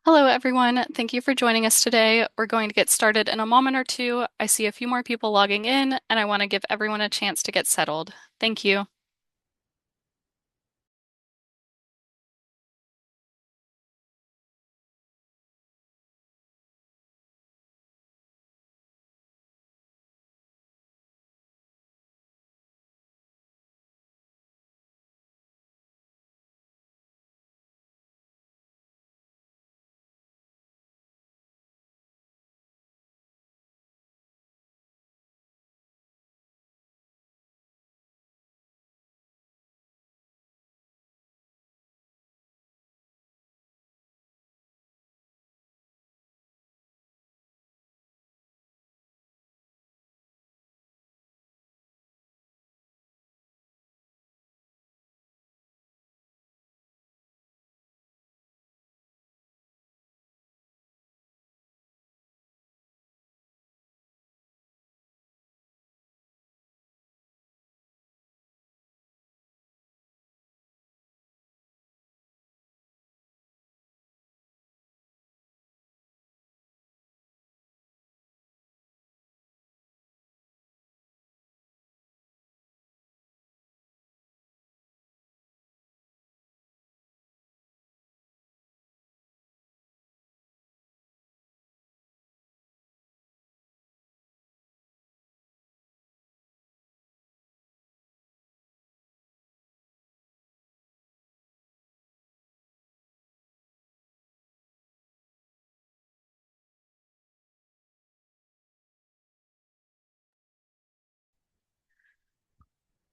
Hello, everyone. Thank you for joining us today. We're going to get started in a moment or two. I see a few more people logging in, and I want to give everyone a chance to get settled. Thank you.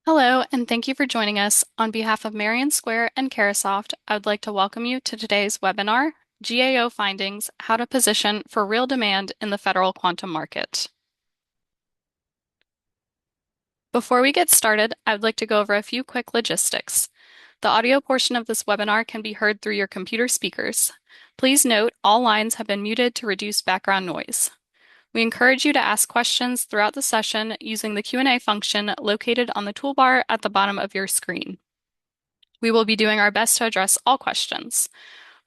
Hello, and thank you for joining us. On behalf of Marion Square and Carasoft, I would like to welcome you to today's webinar, GAO Findings: How to Position for Real Demand in the Federal Quantum Market. Before we get started, I would like to go over a few quick logistics. The audio portion of this webinar can be heard through your computer speakers. Please note all lines have been muted to reduce background noise. We encourage you to ask questions throughout the session using the Q&A function located on the toolbar at the bottom of your screen. We will be doing our best to address all questions.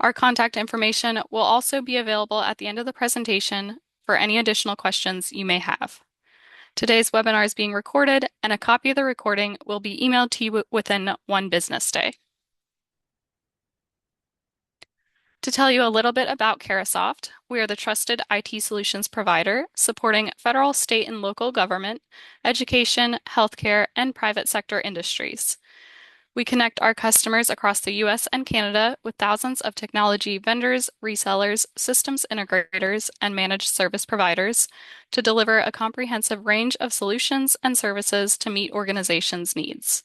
Our contact information will also be available at the end of the presentation for any additional questions you may have. Today's webinar is being recorded, and a copy of the recording will be emailed to you within 1 business day. To tell you a little bit about Carasoft, we are the trusted IT solutions provider supporting federal, state, and local government, education, healthcare, and private sector industries. We connect our customers across the US and Canada with thousands of technology vendors, resellers, systems integrators, and managed service providers to deliver a comprehensive range of solutions and services to meet organizations' needs.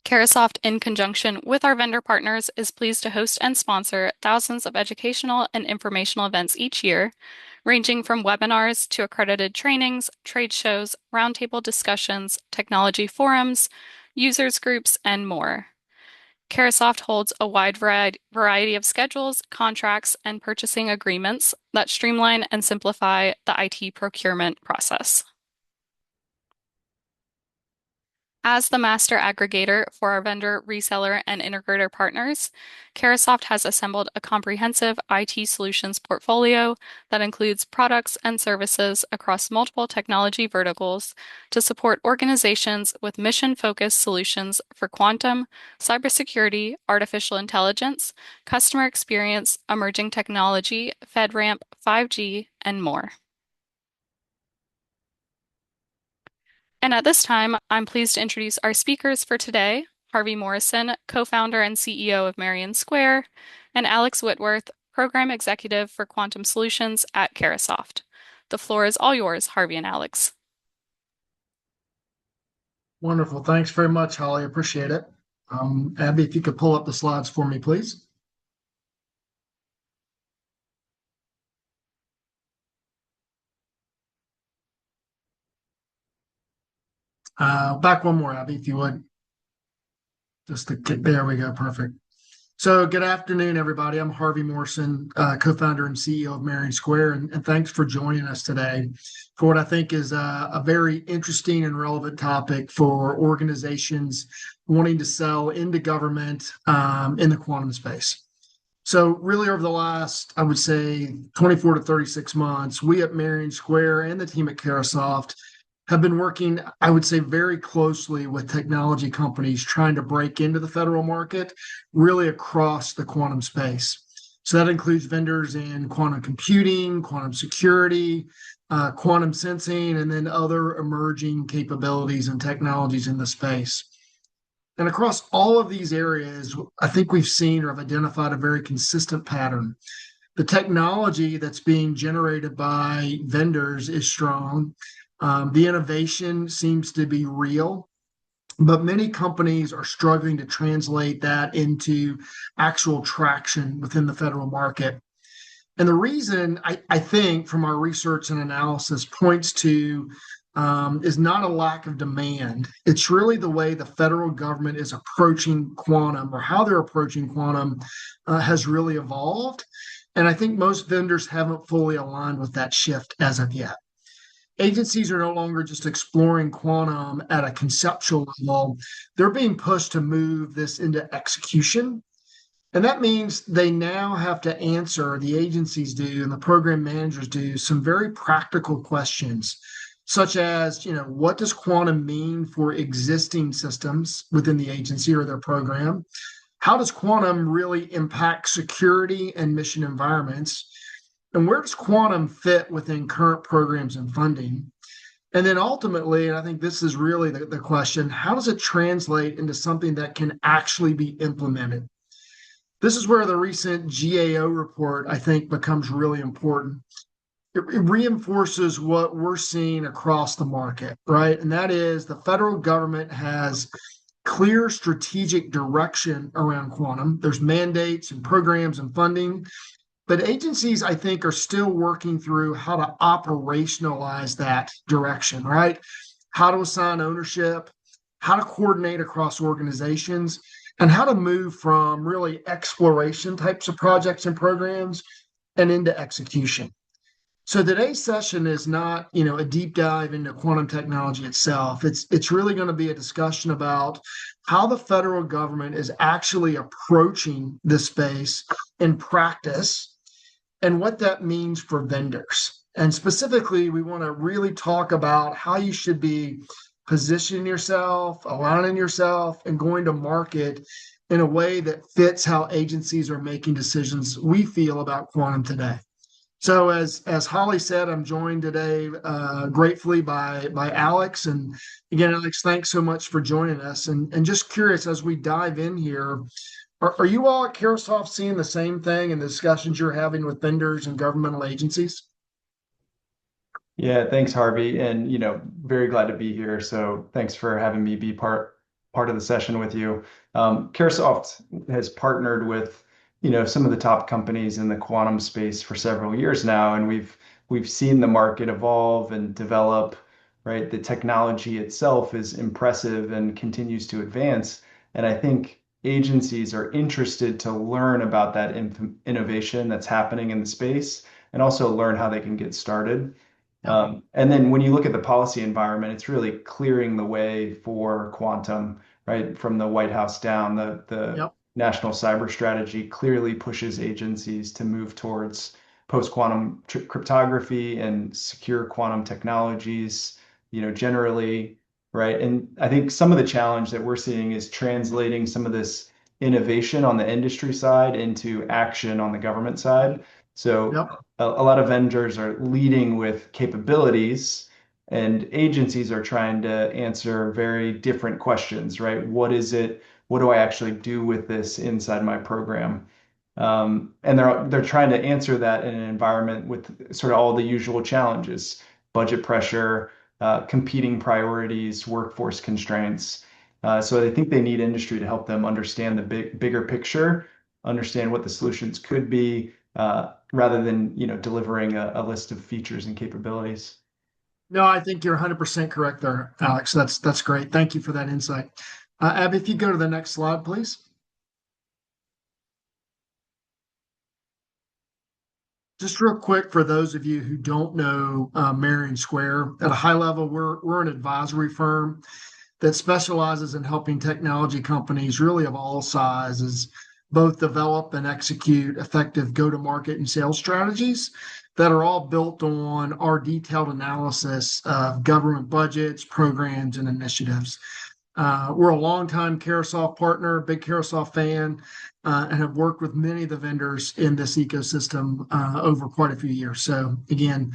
Carasoft, in conjunction with our vendor partners, is pleased to host and sponsor thousands of educational and informational events each year, ranging from webinars to accredited trainings, trade shows, roundtable discussions, technology forums, users groups, and more. Carasoft holds a wide variety of schedules, contracts, and purchasing agreements that streamline and simplify the IT procurement process. As the master aggregator for our vendor, reseller, and integrator partners, Carasoft has assembled a comprehensive IT solutions portfolio that includes products and services across multiple technology verticals to support organizations with mission-focused solutions for quantum, cybersecurity, artificial intelligence, customer experience, emerging technology, FedRAMP, 5G, and more. And at this time, I'm pleased to introduce our speakers for today, Harvey Morrison, co-founder and CEO of Marion Square, and Alex Whitworth, program executive for Quantum Solutions at Carasoft. The floor is all yours, Harvey and Alex. Wonderful. Thanks very much, Holly. Appreciate it. Abby, if you could pull up the slides for me, please. Back one more, Abby, if you would. Just to get, there we go. Perfect. So good afternoon, everybody. I'm Harvey Morrison, co-founder and CEO of Marion Square, and thanks for joining us today for what I think is a very interesting and relevant topic for organizations wanting to sell into government in the quantum space. So really over the last, I would say 24 to 36 months, we at Marion Square and the team at Carasoft have been working, I would say, very closely with technology companies trying to break into the federal market, really across the quantum space. So that includes vendors in quantum computing, quantum security, quantum sensing, and then other emerging capabilities and technologies in the space. And across all of these areas, I think we've seen or have identified a very consistent pattern. The technology that's being generated by vendors is strong. The innovation seems to be real, but many companies are struggling to translate that into actual traction within the federal market. And the reason I think from our research and analysis points to is not a lack of demand. It's really the way the federal government is approaching quantum or how they're approaching quantum has really evolved. And I think most vendors haven't fully aligned with that shift as of yet. Agencies are no longer just exploring quantum at a conceptual level, they're being pushed to move this into execution. And that means they now have to answer, the agencies do, and the program managers do, some very practical questions, such as, what does quantum mean for existing systems within the agency or their program? How does quantum really impact security and mission environments? And where does quantum fit within current programs and funding? And then ultimately, and I think this is really the question, how does it translate into something that can actually be implemented? This is where the recent GAO report, I think, becomes really important. It reinforces what we're seeing across the market, right? And that is the federal government has clear strategic direction around quantum. There's mandates and programs and funding, but agencies, I think, are still working through how to operationalize that direction, right? How to assign ownership, how to coordinate across organizations, and how to move from really exploration types of projects and programs and into execution. So today's session is not, a deep dive into quantum technology itself. It's really going to be a discussion about how the federal government is actually approaching this space in practice and what that means for vendors. And specifically, we want to really talk about how you should be positioning yourself, aligning yourself, and going to market in a way that fits how agencies are making decisions we feel about quantum today. So as Holly said, I'm joined today gratefully by Alex. And again, Alex, thanks so much for joining us. And just curious, as we dive in here, are you all at Carasoft seeing the same thing in the discussions you're having with vendors and governmental agencies? Yeah, thanks, Harvey. And very glad to be here. So thanks for having me be part of the session with you. Caresoft has partnered with some of the top companies in the quantum space for several years now, and we've seen the market evolve and develop. Right, the technology itself is impressive and continues to advance, and I think agencies are interested to learn about that innovation that's happening in the space and also learn how they can get started. Yep. And then when you look at the policy environment, it's really clearing the way for quantum, right? From the White House down, the Yep. national cyber strategy clearly pushes agencies to move towards post-quantum cryptography and secure quantum technologies, generally, right? And I think some of the challenge that we're seeing is translating some of this innovation on the industry side into action on the government side. So Yep. a lot of vendors are leading with capabilities and agencies are trying to answer very different questions, right? What is it? What do I actually do with this inside my program? And they're trying to answer that in an environment with sort of all the usual challenges: budget pressure, competing priorities, workforce constraints. So I think they need industry to help them understand the bigger picture, understand what the solutions could be, rather than delivering a list of features and capabilities. No, I think you're 100% correct there, Alex. That's great. Thank you for that insight. Abby, if you go to the next slide, please. Just real quick for those of you who don't know Marion Square, at a high level, we're an advisory firm that specializes in helping technology companies really of all sizes both develop and execute effective go-to-market and sales strategies that are all built on our detailed analysis of government budgets, programs, and initiatives. We're a longtime Carosoft partner, big Carosoft fan, and have worked with many of the vendors in this ecosystem over quite a few years. So again,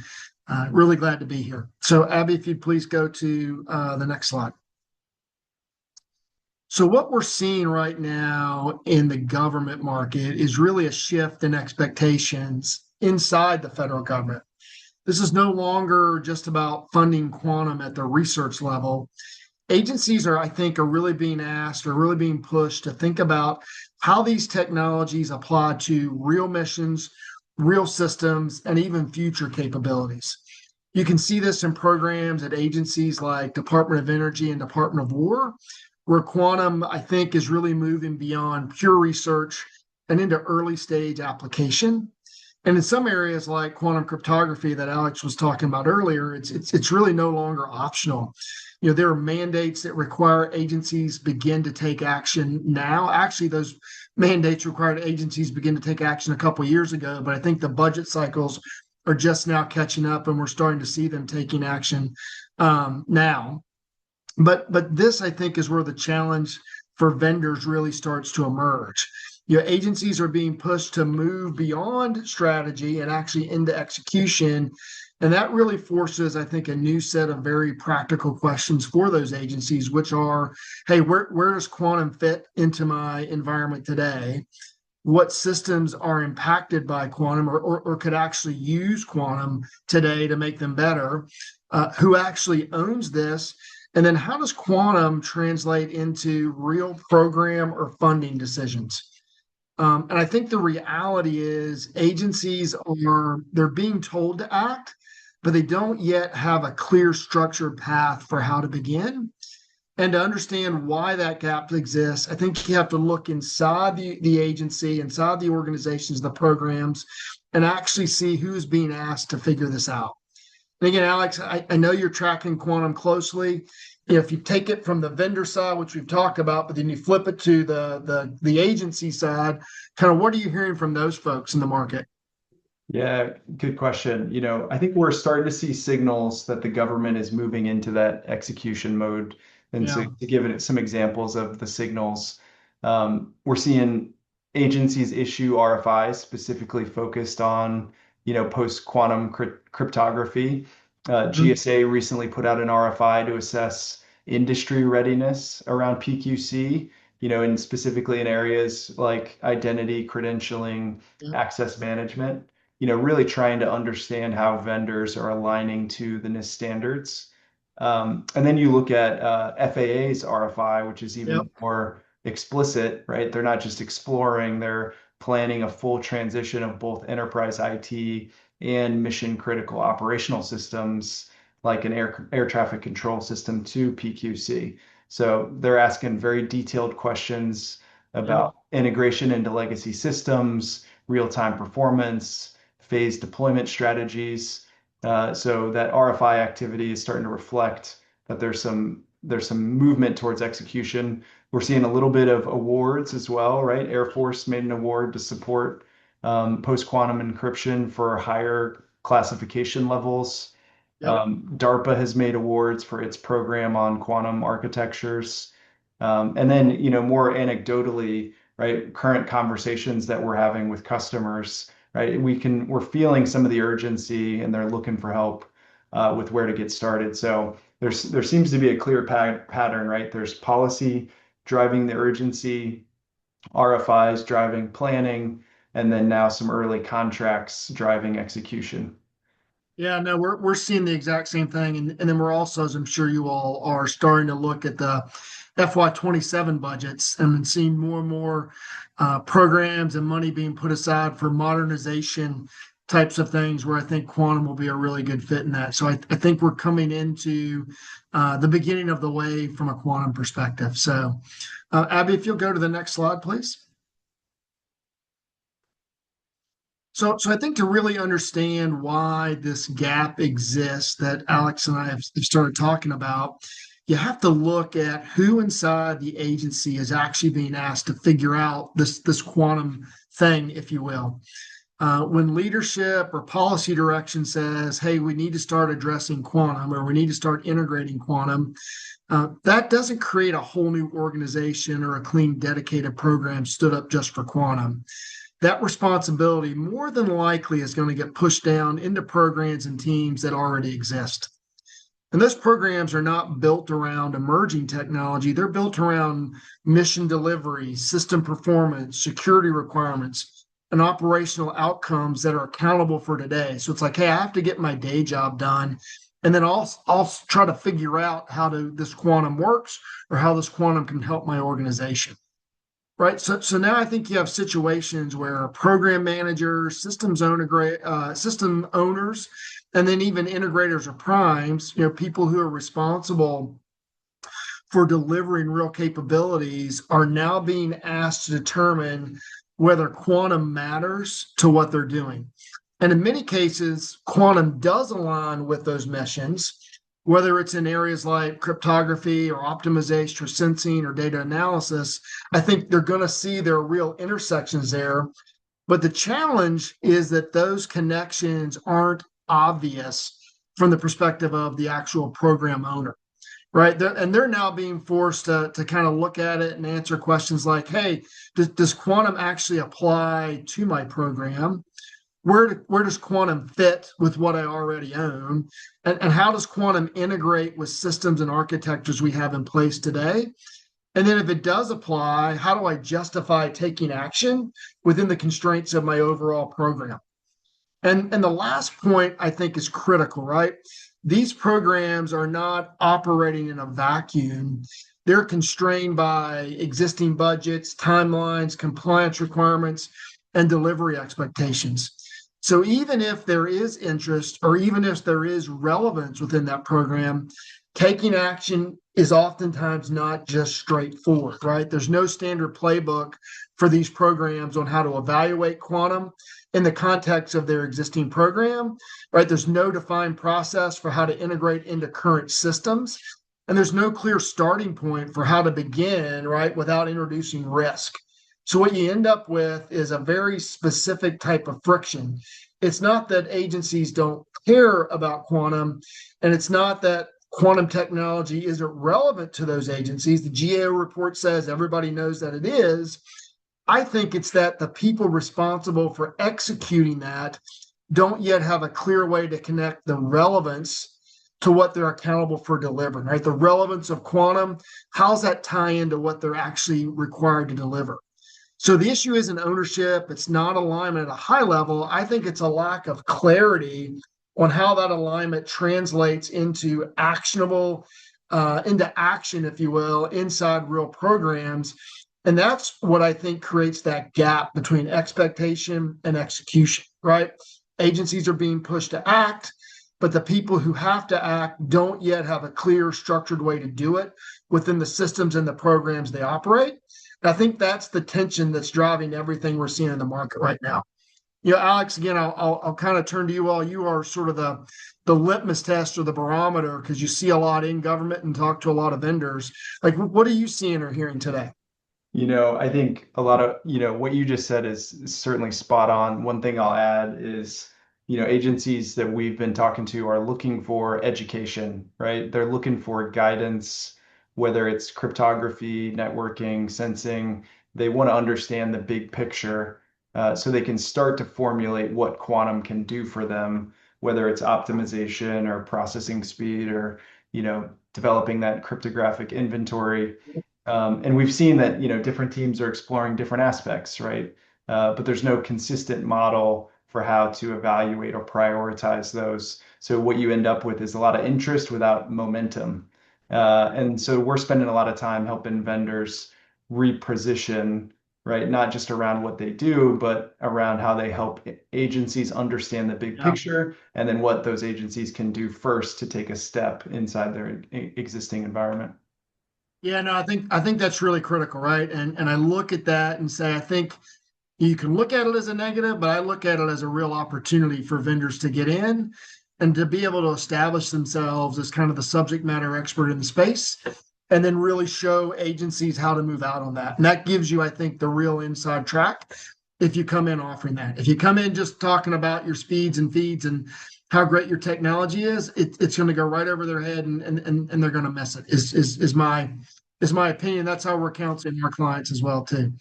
really glad to be here. So Abby, if you'd please go to the next slide. So what we're seeing right now in the government market is really a shift in expectations inside the federal government. This is no longer just about funding quantum at the research level. Agencies are, I think, are really being asked or really being pushed to think about how these technologies apply to real missions, real systems, and even future capabilities. You can see this in programs at agencies like Department of Energy and Department of War, where quantum, I think, is really moving beyond pure research and into early stage application. And in some areas like quantum cryptography that Alex was talking about earlier, it's really no longer optional. You know, there are mandates that require agencies begin to take action now. Actually, those mandates required agencies begin to take action a couple of years ago, but I think the budget cycles are just now catching up, and we're starting to see them taking action now. But this, I think, is where the challenge for vendors really starts to emerge. You know, agencies are being pushed to move beyond strategy and actually into execution. And that really forces, I think, a new set of very practical questions for those agencies, which are, hey, where does quantum fit into my environment today? What systems are impacted by quantum or could actually use quantum today to make them better? Who actually owns this? And then how does quantum translate into real program or funding decisions? And I think the reality is agencies they're being told to act, but they don't yet have a clear structured path for how to begin. And to understand why that gap exists, I think you have to look inside the agency, inside the organizations, the programs, and actually see who's being asked to figure this out. And again, Alex, I know you're tracking quantum closely. If you take it from the vendor side, which we've talked about, but then you flip it to the agency side, kind of what are you hearing from those folks in the market? Yeah, good question. I think we're starting to see signals that the government is moving into that execution mode. And so Yeah. to give it some examples of the signals, we're seeing agencies issue RFIs specifically focused on, post-quantum cryptography. Mhm. GSA recently put out an RFI to assess industry readiness around PQC, and specifically in areas like identity, credentialing, Yep. access management, really trying to understand how vendors are aligning to the NIST standards. And then you look at FAA's RFI, which is Yep. even more explicit, right? They're not just exploring, they're planning a full transition of both enterprise IT and mission critical operational systems like an air traffic control system to PQC. So they're asking very detailed questions Yep. about integration into legacy systems, real-time performance, phase deployment strategies. So that RFI activity is starting to reflect that there's some movement towards execution. We're seeing a little bit of awards as well, right? Air Force made an award to support post-quantum encryption for higher classification levels. Yep. DARPA has made awards for its program on quantum architectures. And then, more anecdotally, right, current conversations that we're having with customers, right, we're feeling some of the urgency and they're looking for help with where to get started. So there seems to be a clear pattern, right? There's policy driving the urgency, RFIs driving planning, and then now some early contracts driving execution. Yeah, no, we're seeing the exact same thing. And then we're also, as I'm sure you all are, starting to look at the FY27 budgets and seeing more and more programs and money being put aside for modernization types of things where I think quantum will be a really good fit in that. So I think we're coming into the beginning of the way from a quantum perspective. So, Abby, if you'll go to the next slide, please. So I think to really understand why this gap exists that Alex and I have started talking about, you have to look at who inside the agency is actually being asked to figure out this quantum thing, if you will. When leadership or policy direction says, hey, we need to start addressing quantum or we need to start integrating quantum, that doesn't create a whole new organization or a clean, dedicated program stood up just for quantum. That responsibility more than likely is going to get pushed down into programs and teams that already exist. And those programs are not built around emerging technology. They're built around mission delivery, system performance, security requirements, and operational outcomes that are accountable for today. So it's like, hey, I have to get my day job done. And then I'll try to figure out how this quantum works or how this quantum can help my organization. Right. So now I think you have situations where program managers, system owners, and then even integrators or primes, people who are responsible for delivering real capabilities are now being asked to determine whether quantum matters to what they're doing. And in many cases, quantum does align with those missions, whether it's in areas like cryptography or optimization or sensing or data analysis. I think they're going to see there are real intersections there. But the challenge is that those connections aren't obvious from the perspective of the actual program owner, right? They're now being forced to kind of look at it and answer questions like, hey, does quantum actually apply to my program? Where does quantum fit with what I already own? And how does quantum integrate with systems and architectures we have in place today? And then if it does apply, how do I justify taking action within the constraints of my overall program? And the last point I think is critical, right? These programs are not operating in a vacuum. They're constrained by existing budgets, timelines, compliance requirements, and delivery expectations. So even if there is interest or even if there is relevance within that program, taking action is oftentimes not just straightforward, right? There's no standard playbook for these programs on how to evaluate quantum in the context of their existing program, right? There's no defined process for how to integrate into current systems. And there's no clear starting point for how to begin, right, without introducing risk. So what you end up with is a very specific type of friction. It's not that agencies don't care about quantum, and it's not that quantum technology isn't relevant to those agencies. The GAO report says everybody knows that it is. I think it's that the people responsible for executing that don't yet have a clear way to connect the relevance to what they're accountable for delivering, right? The relevance of quantum, how's that tie into what they're actually required to deliver? So the issue isn't ownership. It's not alignment at a high level. I think it's a lack of clarity on how that alignment translates into into action, if you will, inside real programs. And that's what I think creates that gap between expectation and execution, right? Agencies are being pushed to act, but the people who have to act don't yet have a clear, structured way to do it within the systems and the programs they operate. And I think that's the tension that's driving everything we're seeing in the market right now. Alex, again, I'll kind of turn to you all. You are sort of the litmus test or the barometer because you see a lot in government and talk to a lot of vendors. Like, what are you seeing or hearing today? I think a lot of, what you just said is certainly spot on. One thing I'll add is, agencies that we've been talking to are looking for education, right? They're looking for guidance, whether it's cryptography, networking, sensing. They want to understand the big picture, so they can start to formulate what quantum can do for them, whether it's optimization or processing speed or, developing that cryptographic inventory. And we've seen that, different teams are exploring different aspects, right? But there's no consistent model for how to evaluate or prioritize those. So what you end up with is a lot of interest without momentum. And so we're spending a lot of time helping vendors reposition, right? Not just around what they do, but around how they help agencies understand the big Yeah. picture and then what those agencies can do first to take a step inside their existing environment. Yeah, no, I think that's really critical, right? And I look at that and say, I think you can look at it as a negative, but I look at it as a real opportunity for vendors to get in and to be able to establish themselves as kind of the subject matter expert in the space, and then really show agencies how to move out on that. And that gives you, I think, the real inside track if you come in offering that. If you come in just talking about your speeds and feeds and how great your technology is, it's going to go right over their head, and they're going to miss it. Is my opinion. That's how we're counseling our clients as well too.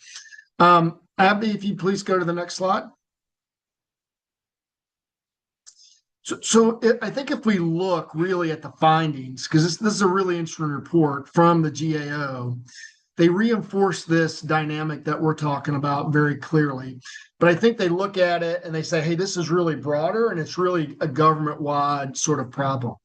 Abby, if you please go to the next slide. So I think if we look really at the findings, because this is a really interesting report from the GAO, they reinforce this dynamic that we're talking about very clearly. But I think they look at it and they say, hey, this is really broader and it's really a government-wide sort of problem,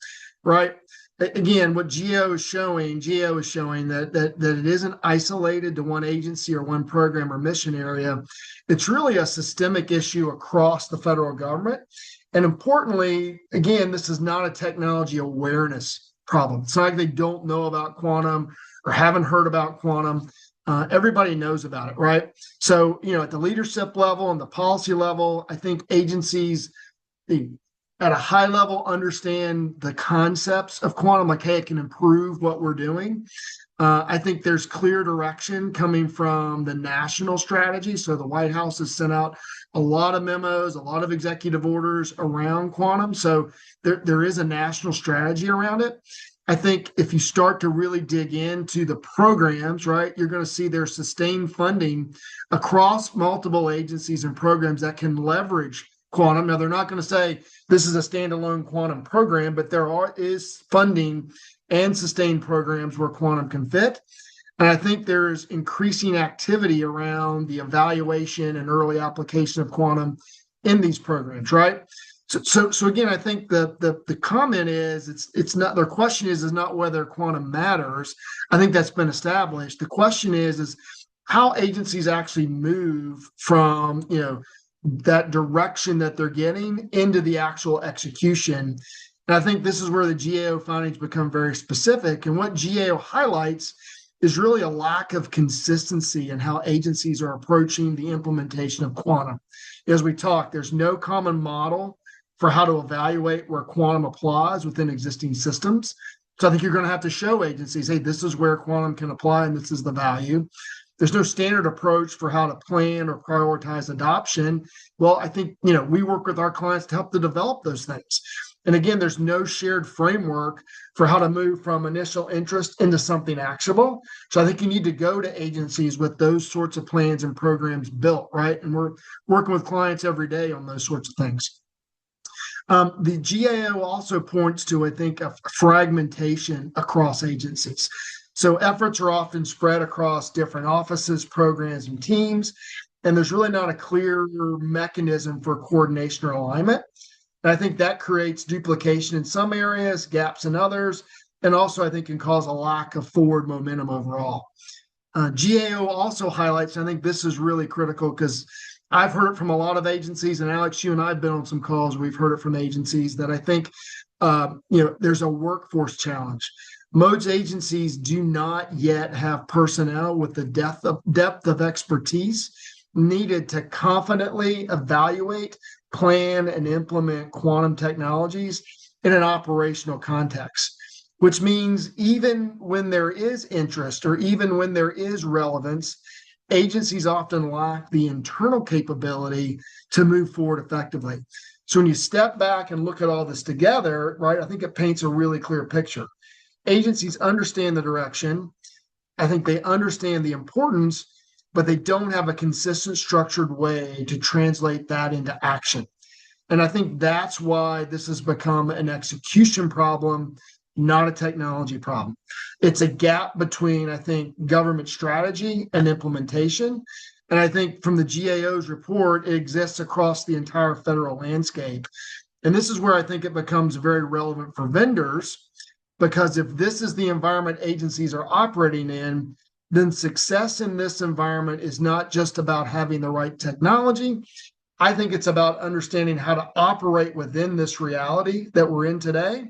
right? Again, what GAO is showing that it isn't isolated to one agency or one program or mission area. It's really a systemic issue across the federal government. And importantly, again, this is not a technology awareness problem. It's not like they don't know about quantum or haven't heard about quantum. Everybody knows about it, right? So, at the leadership level and the policy level, I think agencies at a high level understand the concepts of quantum, like, hey, it can improve what we're doing. I think there's clear direction coming from the national strategy. So the White House has sent out a lot of memos, a lot of executive orders around quantum. So there is a national strategy around it. I think if you start to really dig into the programs, right, you're going to see there's sustained funding across multiple agencies and programs that can leverage quantum. Now, they're not going to say this is a standalone quantum program, but is funding and sustained programs where quantum can fit. And I think there's increasing activity around the evaluation and early application of quantum in these programs, right? So again, I think the comment is it's not, their question is not whether quantum matters. I think that's been established. The question is how agencies actually move from that direction that they're getting into the actual execution. And I think this is where the GAO findings become very specific. And what GAO highlights is really a lack of consistency in how agencies are approaching the implementation of quantum. As we talked, there's no common model for how to evaluate where quantum applies within existing systems. So I think you're going to have to show agencies, hey, this is where quantum can apply and this is the value. There's no standard approach for how to plan or prioritize adoption. Well, I think, we work with our clients to help to develop those things. And again, there's no shared framework for how to move from initial interest into something actionable. So I think you need to go to agencies with those sorts of plans and programs built, right? And we're working with clients every day on those sorts of things. The GAO also points to, I think, a fragmentation across agencies. So efforts are often spread across different offices, programs, and teams, and there's really not a clear mechanism for coordination or alignment. And I think that creates duplication in some areas, gaps in others, and also I think can cause a lack of forward momentum overall. GAO also highlights, and I think this is really critical because I've heard it from a lot of agencies, and Alex, you and I have been on some calls, we've heard it from agencies that I think, there's a workforce challenge. Most agencies do not yet have personnel with the depth of expertise needed to confidently evaluate, plan, and implement quantum technologies in an operational context, which means even when there is interest or even when there is relevance, agencies often lack the internal capability to move forward effectively. So when you step back and look at all this together, right, I think it paints a really clear picture. Agencies understand the direction. I think they understand the importance, but they don't have a consistent, structured way to translate that into action. And I think that's why this has become an execution problem, not a technology problem. It's a gap between, I think, government strategy and implementation. And I think from the GAO's report, it exists across the entire federal landscape. And this is where I think it becomes very relevant for vendors, because if this is the environment agencies are operating in, then success in this environment is not just about having the right technology. I think it's about understanding how to operate within this reality that we're in today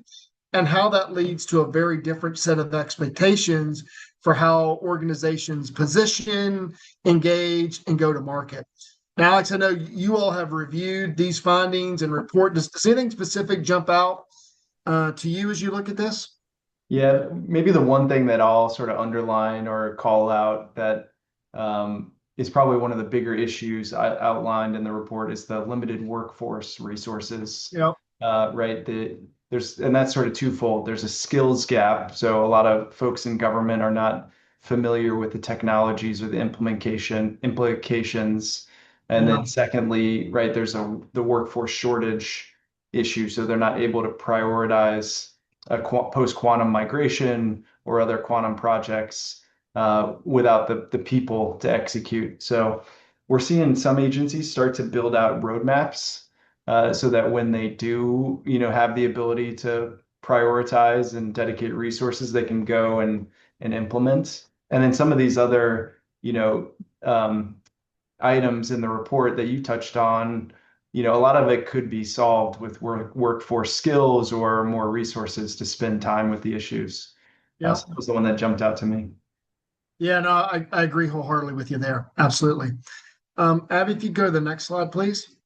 and how that leads to a very different set of expectations for how organizations position, engage, and go to market. Alex, I know you all have reviewed these findings and report. Does anything specific jump out to you as you look at this? Yeah, maybe the one thing that I'll sort of underline or call out that is probably one of the bigger issues outlined in the report is the limited workforce resources. Yeah. Right? And that's sort of twofold. There's a skills gap, so a lot of folks in government are not familiar with the technologies or the implications. And Yeah. then secondly, right, there's the workforce shortage issue, so they're not able to prioritize a post-quantum migration or other quantum projects without the people to execute. So we're seeing some agencies start to build out roadmaps so that when they do, have the ability to prioritize and dedicate resources, they can go and implement. And then some of these other, items in the report that you touched on, a lot of it could be solved with workforce skills or more resources to spend time with the issues. Yeah. So that was the one that jumped out to me. Yeah, no, I agree wholeheartedly with you there. Absolutely. Abby, if you go to the next slide, please.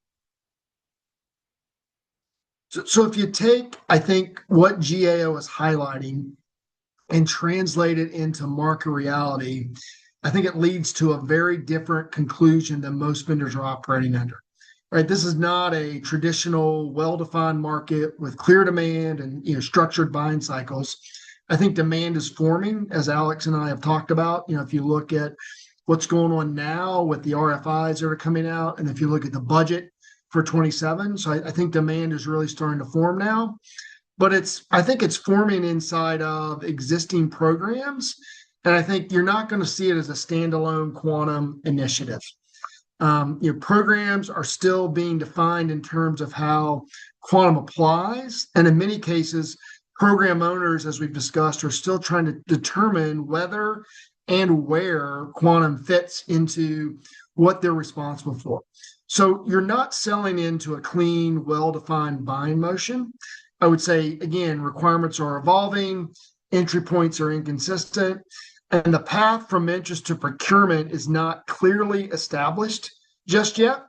So if you take, I think, what GAO is highlighting and translate it into market reality, I think it leads to a very different conclusion than most vendors are operating under. Right? This is not a traditional, well-defined market with clear demand and structured buying cycles. I think demand is forming, as Alex and I have talked about. If you look at what's going on now with the RFIs that are coming out, and if you look at the budget for 27, so I think demand is really starting to form now. But I think it's forming inside of existing programs, and I think you're not going to see it as a standalone quantum initiative. Programs are still being defined in terms of how quantum applies, and in many cases, program owners, as we've discussed, are still trying to determine whether and where quantum fits into what they're responsible for. So you're not selling into a clean, well-defined buying motion. I would say, again, requirements are evolving, entry points are inconsistent, and the path from interest to procurement is not clearly established just yet.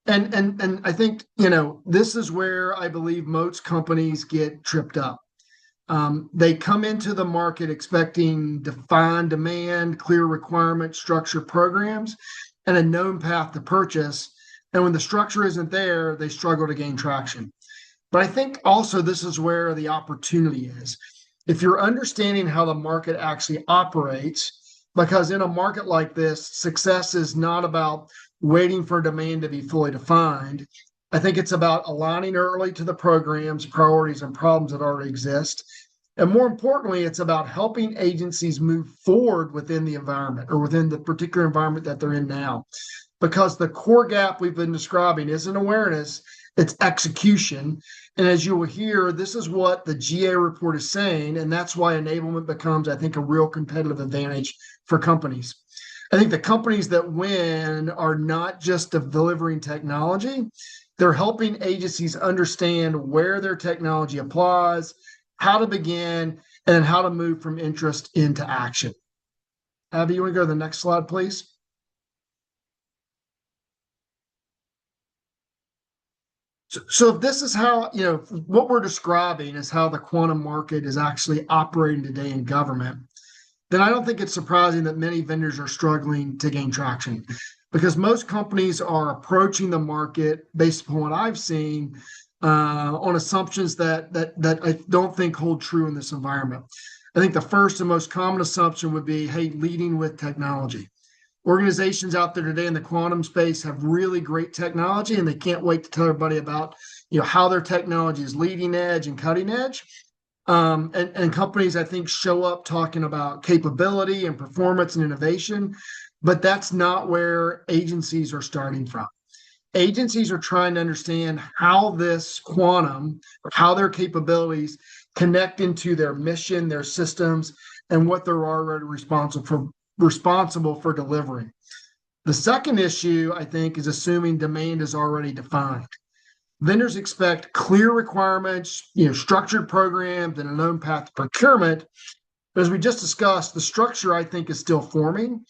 And I think, this is where I believe most companies get tripped up. They come into the market expecting defined demand, clear requirements, structured programs, and a known path to purchase. And when the structure isn't there, they struggle to gain traction. But I think also this is where the opportunity is. If you're understanding how the market actually operates, because in a market like this, success is not about waiting for demand to be fully defined. I think it's about aligning early to the programs, priorities, and problems that already exist. And more importantly, it's about helping agencies move forward within the environment or within the particular environment that they're in now. Because the core gap we've been describing isn't awareness, it's execution. And as you will hear, this is what the GA report is saying, and that's why enablement becomes, I think, a real competitive advantage for companies. I think the companies that win are not just delivering technology, they're helping agencies understand where their technology applies, how to begin, and then how to move from interest into action. Abby, you want to go to the next slide, please? So if this is how, what we're describing is how the quantum market is actually operating today in government, then I don't think it's surprising that many vendors are struggling to gain traction because most companies are approaching the market based upon what I've seen on assumptions that I don't think hold true in this environment. I think the first and most common assumption would be, hey, leading with technology. Organizations out there today in the quantum space have really great technology, and they can't wait to tell everybody about how their technology is leading edge and cutting edge. And companies, I think, show up talking about capability and performance and innovation, but that's not where agencies are starting from. Agencies are trying to understand how this quantum, or how their capabilities connect into their mission, their systems, and what they're already responsible for delivering. The second issue, I think, is assuming demand is already defined. Vendors expect clear requirements, structured programs, and a known path to procurement. But as we just discussed, the structure, I think, is still forming.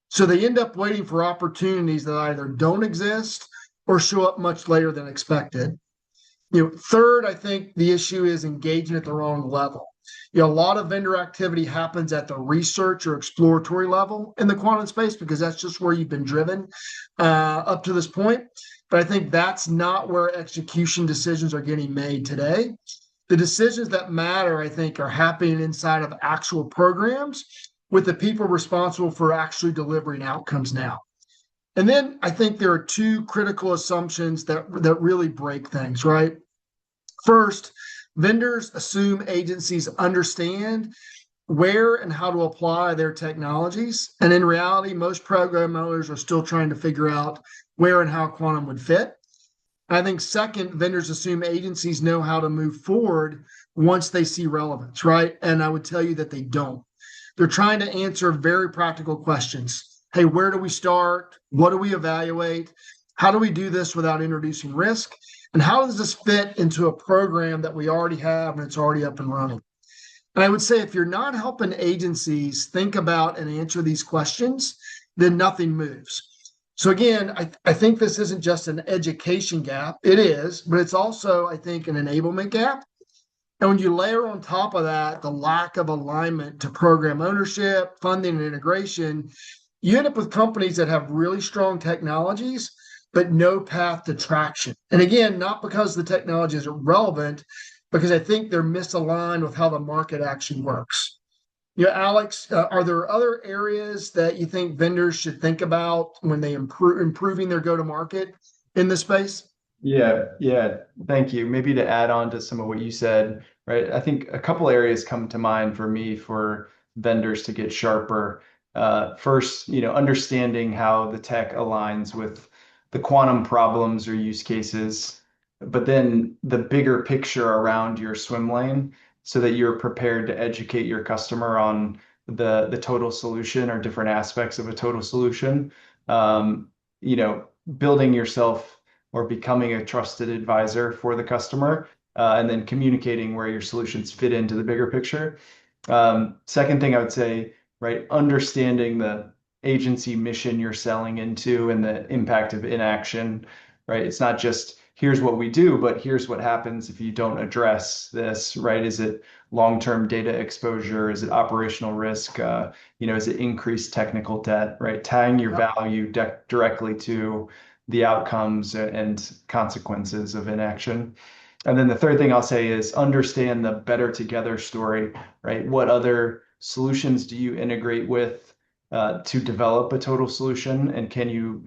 So they end up waiting for opportunities that either don't exist or show up much later than expected. Third, I think the issue is engaging at the wrong level. A lot of vendor activity happens at the research or exploratory level in the quantum space because that's just where you've been driven up to this point. But I think that's not where execution decisions are getting made today. The decisions that matter, I think, are happening inside of actual programs with the people responsible for actually delivering outcomes now. And then I think there are two critical assumptions that really break things, right? First, vendors assume agencies understand where and how to apply their technologies. And in reality, most program owners are still trying to figure out where and how quantum would fit. I think second, vendors assume agencies know how to move forward once they see relevance, right? And I would tell you that they don't. They're trying to answer very practical questions. Hey, where do we start? What do we evaluate? How do we do this without introducing risk? And how does this fit into a program that we already have and it's already up and running? And I would say if you're not helping agencies think about and answer these questions, then nothing moves. So again, I think this isn't just an education gap. It is, but it's also, I think, an enablement gap. And when you layer on top of that the lack of alignment to program ownership, funding, and integration, you end up with companies that have really strong technologies, but no path to traction. And again, not because the technology isn't relevant, because I think they're misaligned with how the market actually works. Alex, are there other areas that you think vendors should think about when they improving their go-to-market in this space? Yeah. Thank you. Maybe to add on to some of what you said, right? I think a couple areas come to mind for me for vendors to get sharper. First, understanding how the tech aligns with the quantum problems or use cases, but then the bigger picture around your swim lane so that you're prepared to educate your customer on the total solution or different aspects of a total solution. Um, Building yourself or becoming a trusted advisor for the customer, and then communicating where your solutions fit into the bigger picture. Second thing I would say, right, understanding the agency mission you're selling into and the impact of inaction, right? It's not just here's what we do, but here's what happens if you don't address this, right? Is it long-term data exposure? Is it operational risk? Is it increased technical debt, right? Tying your value directly to the outcomes and consequences of inaction. And then the third thing I'll say is understand the better together story, right? What other solutions do you integrate with to develop a total solution? And can you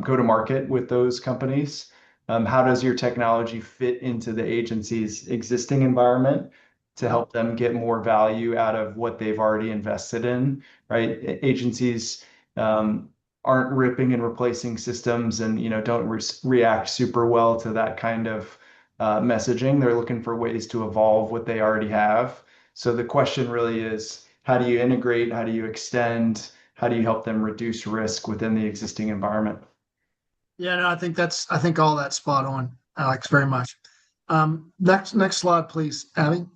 go to market with those companies? How does your technology fit into the agency's existing environment to help them get more value out of what they've already invested in, right? Agencies aren't ripping and replacing systems and don't react super well to that kind of messaging. They're looking for ways to evolve what they already have. So the question really is, how do you integrate? How do you extend? How do you help them reduce risk within the existing environment? Yeah, no, I think all that's spot on, Alex, very much. Next slide, please, Abby.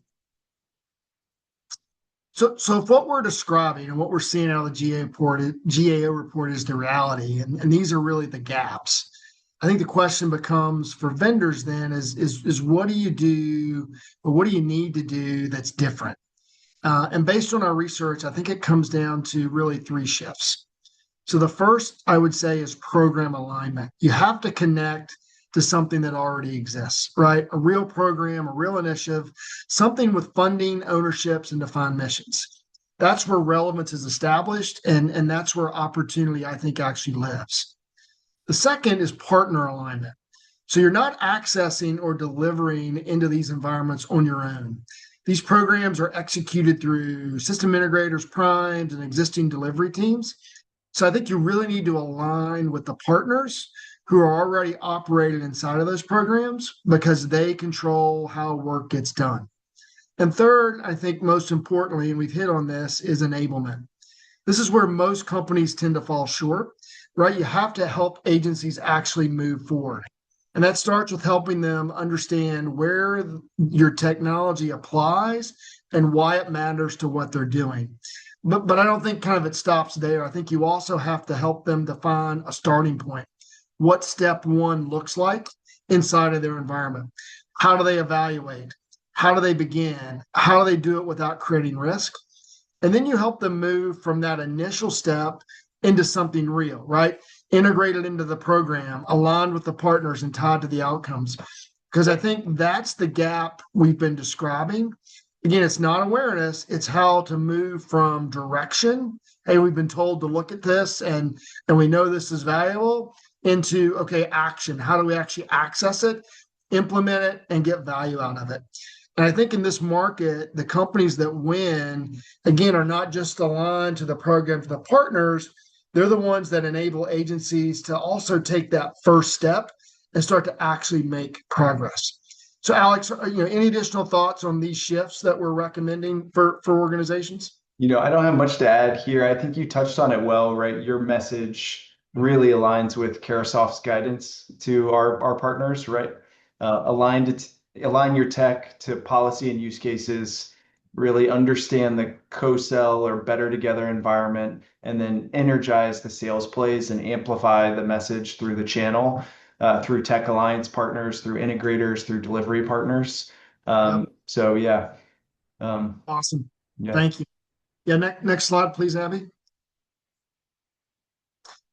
So if what we're describing and what we're seeing out of the GAO report is the reality, and these are really the gaps. I think the question becomes for vendors then is what do you do or what do you need to do that's different? And based on our research, I think it comes down to really three shifts. So the first I would say is program alignment. You have to connect to something that already exists, right? A real program, a real initiative, something with funding, ownerships, and defined missions. That's where relevance is established, and that's where opportunity, I think, actually lives. The second is partner alignment. So you're not accessing or delivering into these environments on your own. These programs are executed through system integrators, primes, and existing delivery teams. So I think you really need to align with the partners who are already operating inside of those programs because they control how work gets done. And third, I think most importantly, and we've hit on this, is enablement. This is where most companies tend to fall short, right? You have to help agencies actually move forward. And that starts with helping them understand where your technology applies and why it matters to what they're doing. but I don't think kind of it stops there. I think you also have to help them define a starting point, what step one looks like inside of their environment. How do they evaluate? How do they begin? How do they do it without creating risk? And then you help them move from that initial step into something real, right? Integrated into the program, aligned with the partners and tied to the outcomes. Because I think that's the gap we've been describing. Again, it's not awareness, it's how to move from direction. Hey, we've been told to look at this and we know this is valuable into okay, action. How do we actually access it, implement it, and get value out of it? And I think in this market, the companies that win, again, are not just aligned to the program for the partners, they're the ones that enable agencies to also take that first step and start to actually make progress. So, Alex, any additional thoughts on these shifts that we're recommending for organizations? I don't have much to add here. I think you touched on it well, right? Your message really aligns with Caresoft's guidance to our partners, right? Align your tech to policy and use cases, really understand the co-sell or better together environment, and then energize the sales plays and amplify the message through the channel, through tech alliance partners, through integrators, through delivery partners. Yep. So yeah, um, Awesome. yeah. Thank you. Yeah, next slide, please, Abby.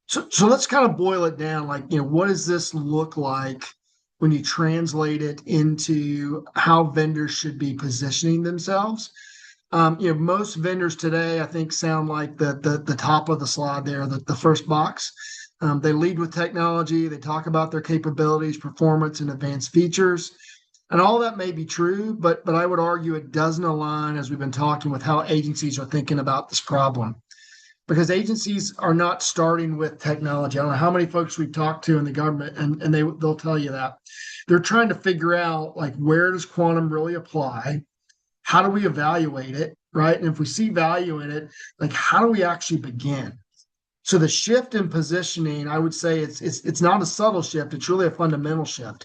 So let's kind of boil it down. Like, what does this look like when you translate it into how vendors should be positioning themselves? Most vendors today, I think, sound like the top of the slide there, the first box. They lead with technology. They talk about their capabilities, performance, and advanced features. And all that may be true, but I would argue it doesn't align, as we've been talking, with how agencies are thinking about this problem. Because agencies are not starting with technology. I don't know how many folks we've talked to in the government, and they'll tell you that. They're trying to figure out, like, where does quantum really apply? How do we evaluate it, right? And if we see value in it, like, how do we actually begin? So the shift in positioning, I would say it's not a subtle shift, it's really a fundamental shift.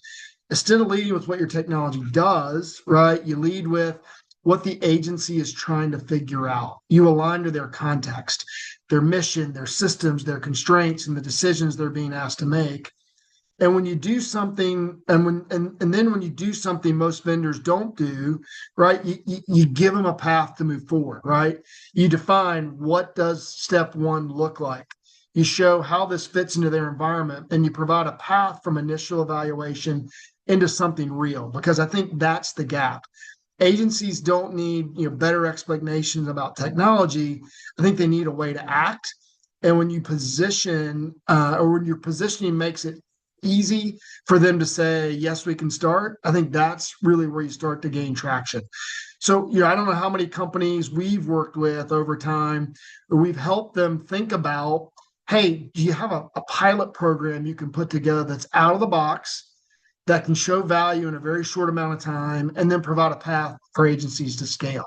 Instead of leading with what your technology does, right, you lead with what the agency is trying to figure out. You align to their context, their mission, their systems, their constraints, and the decisions they're being asked to make. And when you do something, and then when you do something most vendors don't do, right, you give them a path to move forward, right? You define what does step one look like. You show how this fits into their environment, and you provide a path from initial evaluation into something real. Because I think that's the gap. Agencies don't need better explanations about technology. I think they need a way to act. And when you position, or when your positioning makes it easy for them to say, yes, we can start, I think that's really where you start to gain traction. So, I don't know how many companies we've worked with over time where we've helped them think about, hey, do you have a pilot program you can put together that's out of the box, that can show value in a very short amount of time, and then provide a path for agencies to scale?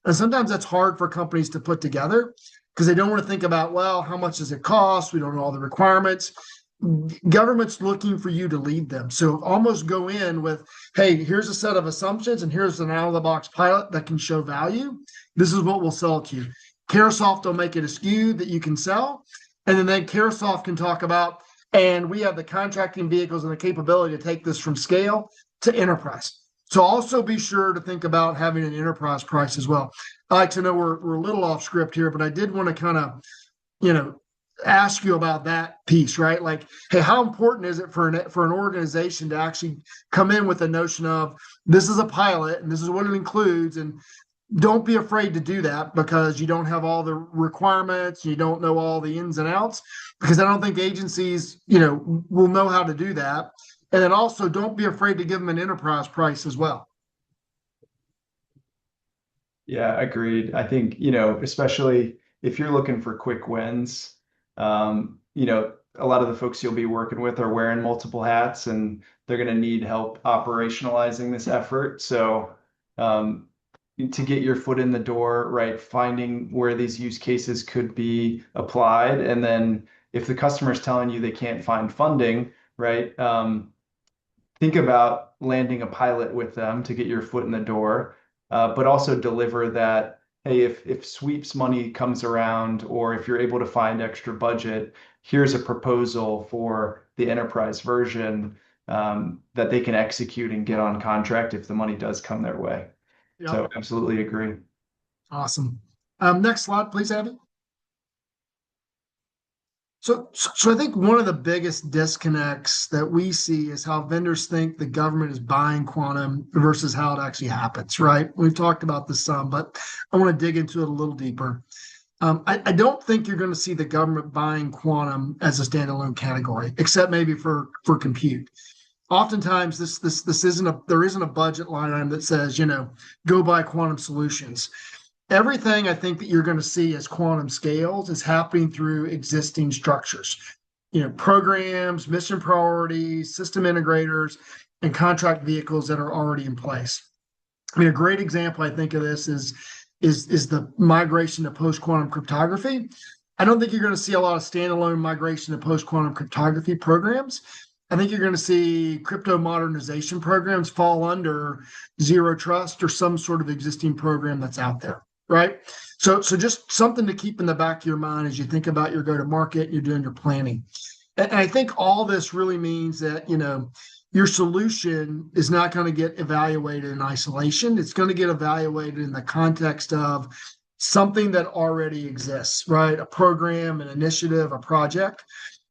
And sometimes that's hard for companies to put together because they don't want to think about, well, how much does it cost? We don't know all the requirements. Government's looking for you to lead them. So almost go in with, hey, here's a set of assumptions, and here's an out of the box pilot that can show value. This is what we'll sell to you. Caresoft will make it a SKU that you can sell. And then Caresoft can talk about, and we have the contracting vehicles and the capability to take this from scale to enterprise. So also be sure to think about having an enterprise price as well. I like to know we're a little off script here, but I did want to kind of, ask you about that piece, right? Like, hey, how important is it for an organization to actually come in with a notion of this is a pilot and this is what it includes, and don't be afraid to do that because you don't have all the requirements, you don't know all the ins and outs, because I don't think agencies, will know how to do that. And then also don't be afraid to give them an enterprise price as well. Yeah, agreed. I think, especially if you're looking for quick wins, a lot of the folks you'll be working with are wearing multiple hats and they're going to need help operationalizing this effort. So, to get your foot in the door, right, finding where these use cases could be applied. And then if the customer is telling you they can't find funding, right, think about landing a pilot with them to get your foot in the door, but also deliver that hey, if sweeps money comes around, or if you're able to find extra budget, here's a proposal for the enterprise version that they can execute and get on contract if the money does come their way. Yep. So absolutely agree. Awesome. Next slide, please, Abby. So I think one of the biggest disconnects that we see is how vendors think the government is buying quantum versus how it actually happens, right? We've talked about this some, but I want to dig into it a little deeper. I don't think you're going to see the government buying quantum as a standalone category, except maybe for compute. Oftentimes, this isn't a budget line item that says, go buy quantum solutions. Everything I think that you're going to see as quantum scales is happening through existing structures, programs, mission priorities, system integrators, and contract vehicles that are already in place. I mean, a great example I think of this is the migration to post quantum cryptography. I don't think you're going to see a lot of standalone migration to post quantum cryptography programs. I think you're going to see crypto modernization programs fall under zero trust or some sort of existing program that's out there, right? So just something to keep in the back of your mind as you think about your go to market and you're doing your planning. And I think all this really means that, your solution is not going to get evaluated in isolation. It's going to get evaluated in the context of something that already exists, right? A program, an initiative, a project.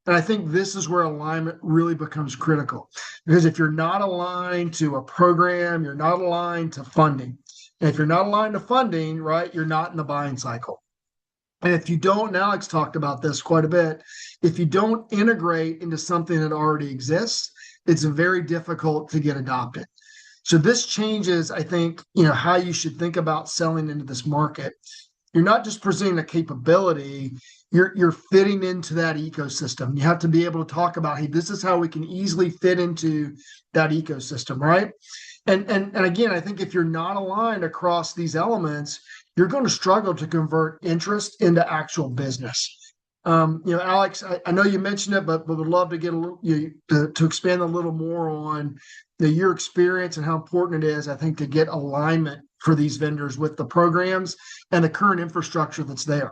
And I think this is where alignment really becomes critical. Because if you're not aligned to a program, you're not aligned to funding. And if you're not aligned to funding, right, you're not in the buying cycle. And if you don't, and Alex talked about this quite a bit, if you don't integrate into something that already exists, it's very difficult to get adopted. So this changes, I think, how you should think about selling into this market. You're not just presenting a capability, you're fitting into that ecosystem. You have to be able to talk about, hey, this is how we can easily fit into that ecosystem, right? And again, I think if you're not aligned across these elements, you're going to struggle to convert interest into actual business. Alex, I know you mentioned it, but would love to get a little to expand a little more on your experience and how important it is, I think, to get alignment for these vendors with the programs and the current infrastructure that's there.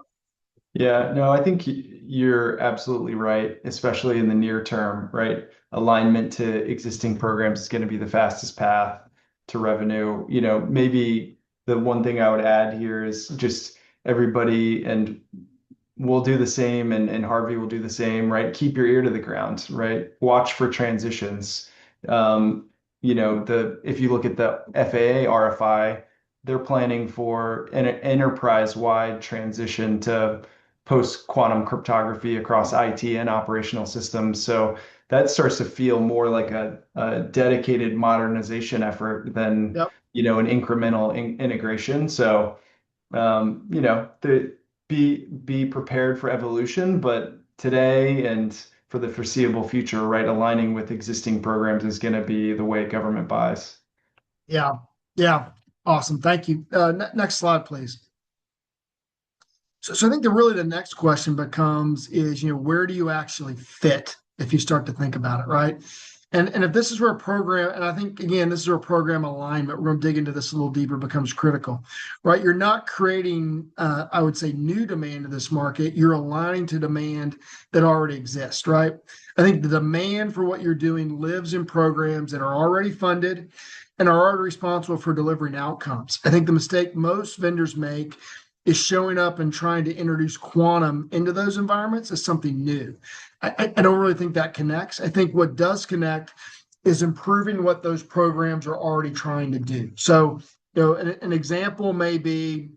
Yeah, no, I think you're absolutely right, especially in the near term, right? Alignment to existing programs is going to be the fastest path to revenue. Maybe the one thing I would add here is just everybody, and we'll do the same, and Harvey will do the same, right? Keep your ear to the ground, right? Watch for transitions. If you look at the FAA RFI, they're planning for an enterprise-wide transition to post-quantum cryptography across IT and operational systems. So that starts to feel more like a dedicated modernization effort than, Yep. An incremental integration. So, be prepared for evolution, but today and for the foreseeable future, right, aligning with existing programs is going to be the way government buys. Yeah. Yeah. Awesome. Thank you. Next slide, please. So I think the next question becomes is, where do you actually fit if you start to think about it, right? And if this is where a program, and I think, again, this is where program alignment, we're going to dig into this a little deeper, becomes critical, right? You're not creating, I would say, new demand in this market. You're aligning to demand that already exists, right? I think the demand for what you're doing lives in programs that are already funded and are already responsible for delivering outcomes. I think the mistake most vendors make is showing up and trying to introduce quantum into those environments as something new. I don't really think that connects. I think what does connect is improving what those programs are already trying to do. So, an example may be,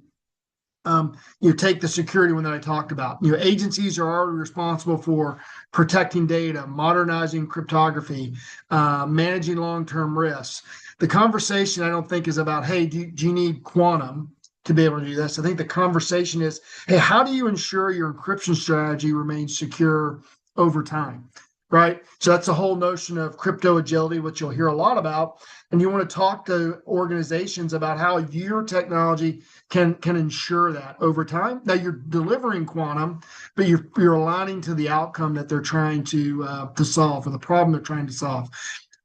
you take the security one that I talked about. Agencies are already responsible for protecting data, modernizing cryptography, managing long-term risks. The conversation I don't think is about, hey, do you need quantum to be able to do this? I think the conversation is, hey, how do you ensure your encryption strategy remains secure over time, right? So that's the whole notion of crypto agility, which you'll hear a lot about. And you want to talk to organizations about how your technology can ensure that over time. Now you're delivering quantum, but you're aligning to the outcome that they're trying to solve, or the problem they're trying to solve.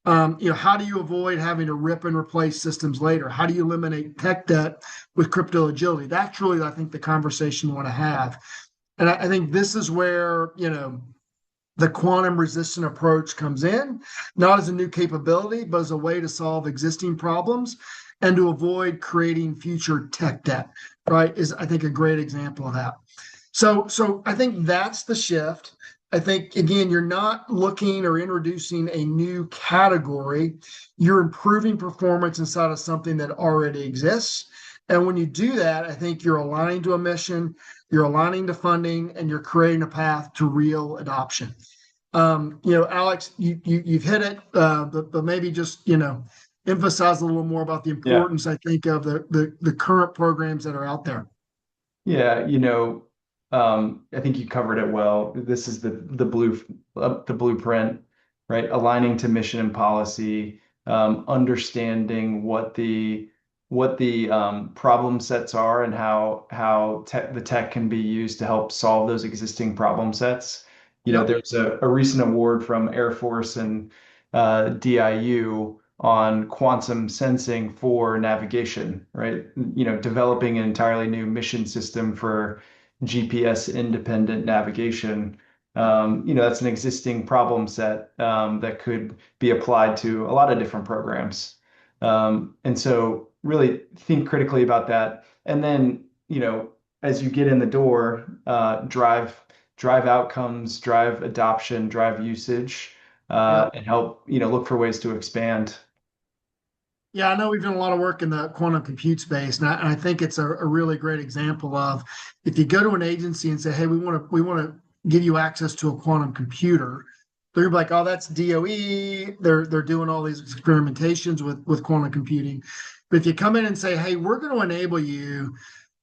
How do you avoid having to rip and replace systems later? How do you eliminate tech debt with crypto agility? That's really, I think, the conversation we want to have. And I think this is where, the quantum resistant approach comes in, not as a new capability, but as a way to solve existing problems and to avoid creating future tech debt, right? Is, I think, a great example of that. So I think that's the shift. I think, again, you're not looking or introducing a new category. You're improving performance inside of something that already exists. And when you do that, I think you're aligning to a mission, you're aligning to funding, and you're creating a path to real adoption. Alex, you've hit it, but maybe just emphasize a little more about the Yeah. importance, I think, of the current programs that are out there. Yeah, I think you covered it well. This is the blueprint, right? Aligning to mission and policy, understanding what the problem sets are and how the tech can be used to help solve those existing problem sets. Yep. There's a recent award from Air Force and DIU on quantum sensing for navigation, right? Developing an entirely new mission system for GPS independent navigation. That's an existing problem set that could be applied to a lot of different programs. And so really think critically about that. And then, as you get in the door, drive outcomes, drive adoption, drive usage, Yep. and help, look for ways to expand. Yeah, I know we've done a lot of work in the quantum compute space, and I think it's a really great example of if you go to an agency and say, "Hey, we want to give you access to a quantum computer," they're gonna be like, "Oh, that's DOE. They're doing all these experimentations with quantum computing." But if you come in and say, "Hey, we're going to enable you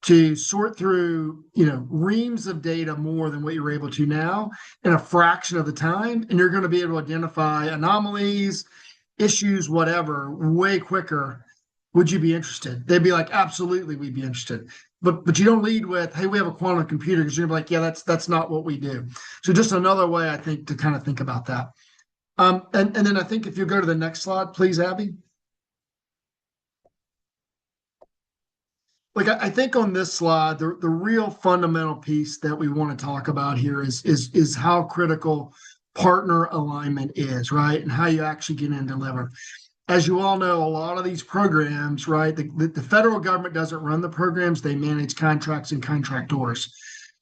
to sort through reams of data more than what you're able to now in a fraction of the time, and you're going to be able to identify anomalies, issues, whatever, way quicker. Would you be interested?" They'd be like, "Absolutely, we'd be interested." But you don't lead with, "Hey, we have a quantum computer," because you're gonna be like, "Yeah, that's not what we do." So just another way, I think, to kind of think about that. And then I think if you go to the next slide, please, Abby. Like I think on this slide, the real fundamental piece that we want to talk about here is how critical partner alignment is, right? And how you actually get in and deliver. As you all know, a lot of these programs, right? The federal government doesn't run the programs, they manage contracts and contractors.